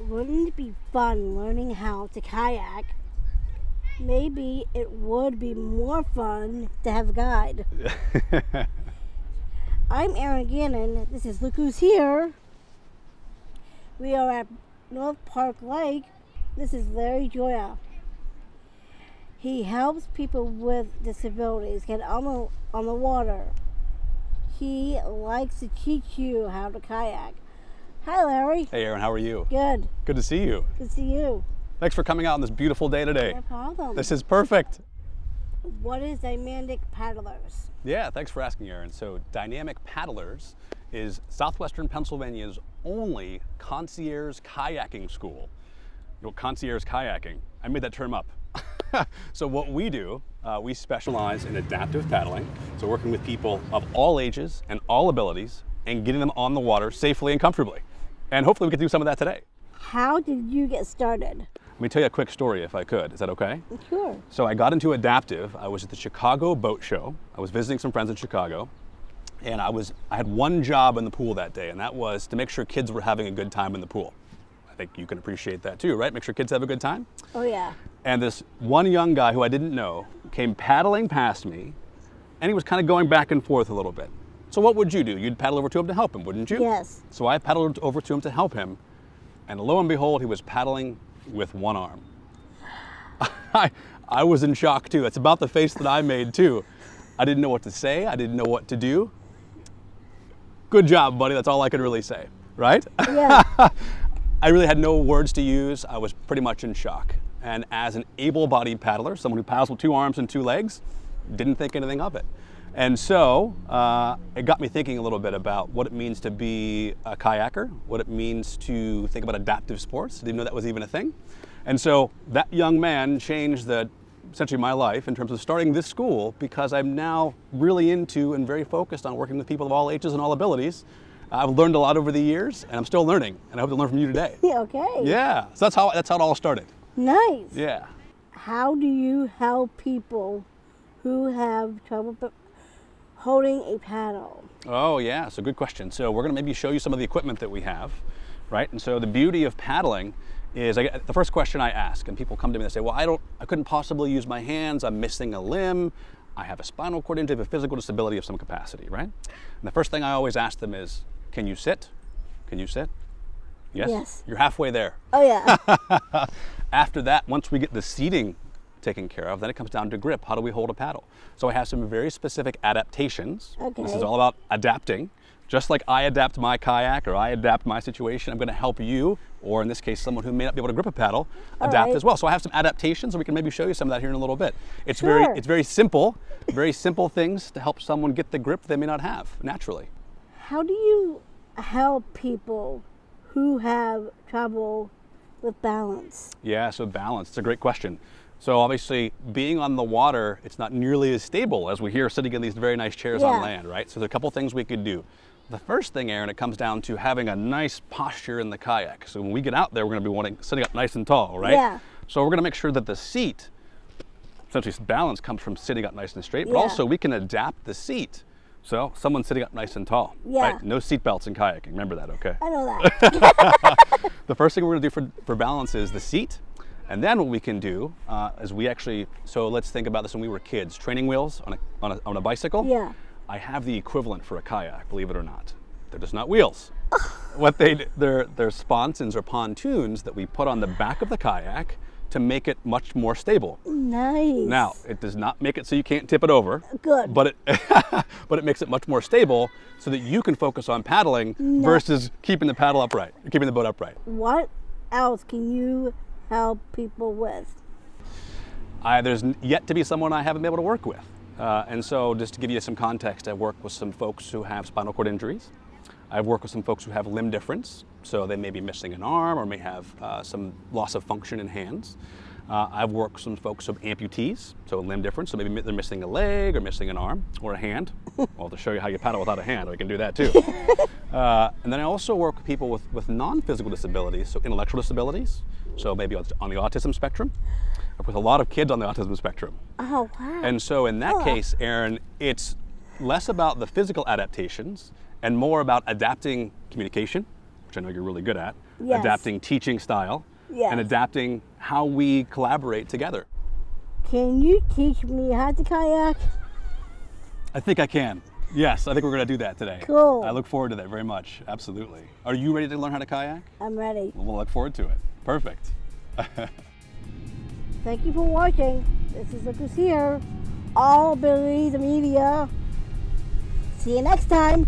wouldn't it be fun learning how to kayak? Maybe it would be more fun to have a guide. I'm Aaron Gannon. This is Look Who's Here. We are at North Park Lake. This is Larry Joya. He helps people with disabilities get on the water. He likes to teach you how to kayak. Hi, Larry. Hey, Aaron, how are you? Good. Good to see you. Good to see you. Thanks for coming out on this beautiful day today. No problem. This is perfect. What is dynamic paddlers? Yeah, thanks for asking, Aaron. So Dynamic Paddlers is Southwestern Pennsylvania's only concierge kayaking school. You know, concierge kayaking, I made that term up. So what we do, we specialize in adaptive paddling. So working with people of all ages and all abilities and getting them on the water safely and comfortably. And hopefully we can do some of that today. How did you get started? Let me tell you a quick story if I could. Is that okay? Sure. So I got into adaptive. I was at the Chicago Boat Show. I was visiting some friends in Chicago. And I had one job in the pool that day, and that was to make sure kids were having a good time in the pool. I think you can appreciate that too, right? Make sure kids have a good time. Oh, yeah. And this one young guy who I didn't know came paddling past me, and he was kind of going back and forth a little bit. So what would you do? You'd paddle over to him to help him, wouldn't you? Yes. So I paddled over to him to help him, and lo and behold, he was paddling with one arm. I was in shock too. That's about the face that I made too. I didn't know what to say. I didn't know what to do. Good job, buddy. That's all I could really say, right? Yeah. I really had no words to use. I was pretty much in shock. And as an able-bodied paddler, someone who paddles with two arms and two legs, didn't think anything of it. And so it got me thinking a little bit about what it means to be a kayaker, what it means to think about adaptive sports. Didn't know that was even a thing. And so that young man changed essentially my life in terms of starting this school, because I'm now really into and very focused on working with people of all ages and all abilities. I've learned a lot over the years, and I'm still learning, and I hope to learn from you today. Okay. Yeah, so that's how it all started. Nice. Yeah. How do you help people who have trouble holding a paddle? Oh yeah, so good question. So we're gonna maybe show you some of the equipment that we have, right? And so the beauty of paddling is the first question I ask, and people come to me and they say, well, I couldn't possibly use my hands, I'm missing a limb, I have a spinal cord injury, I have a physical disability of some capacity, right? And the first thing I always ask them is, can you sit? Can you sit? Yes? Yes. You're halfway there. Oh, yeah. After that, once we get the seating taken care of, then it comes down to grip. How do we hold a paddle? So I have some very specific adaptations. Okay. This is all about adapting. Just like I adapt my kayak or I adapt my situation, I'm going to help you, or in this case, someone who may not be able to grip a paddle, adapt as well. So I have some adaptations, and we can maybe show you some of that here in a little bit. It's Sure. very simple things to help someone get the grip they may not have naturally. How do you help people who have trouble with balance? Yeah, so balance, it's a great question. So obviously, being on the water, it's not nearly as stable as we hear sitting in these very nice chairs on land, right? So there's a couple things we could do. The first thing, Aaron, it comes down to having a nice posture in the kayak. So when we get out there, we're gonna be sitting up nice and tall, right? Yeah. So we're gonna make sure that the seat, essentially balance comes from sitting up nice and straight, but Yeah. also we can adapt the seat. So someone's sitting up nice and tall, Yeah. right? No seat belts in kayaking, remember that, okay? I know that. The first thing we're gonna do for balance is the seat. And then what we can do is so let's think about this when we were kids. Training wheels on a bicycle. Yeah. I have the equivalent for a kayak, believe it or not. They're just not wheels. They're sponsons or pontoons that we put on the back of the kayak to make it much more stable. Nice. Now, it does not make it so you can't tip it over. Good. But it makes it much more stable so that you can focus on paddling versus keeping the paddle upright, keeping the boat upright. What else can you help people with? There's yet to be someone I haven't been able to work with. And so just to give you some context, I've worked with some folks who have spinal cord injuries. I've worked with some folks who have limb difference, so they may be missing an arm or may have some loss of function in hands. I've worked with some folks who have amputees, so limb difference, so maybe they're missing a leg or missing an arm or a hand. Well, to show you how you paddle without a hand, we can do that too. And then I also work with people with non-physical disabilities, so intellectual disabilities, so maybe on the autism spectrum. I work with a lot of kids on the autism spectrum. Oh, wow. And so in that case, Aaron, it's less about the physical adaptations and more about adapting communication, which I know you're really good at, Yes. adapting teaching style, Yes. and adapting how we collaborate together. Can you teach me how to kayak? I think I can. Yes, I think we're going to do that today. Cool. I look forward to that very much. Absolutely. Are you ready to learn how to kayak? I'm ready. We'll look forward to it. Perfect. Thank you for watching. This is Look Who's Here. All Abilities Media. See you next time.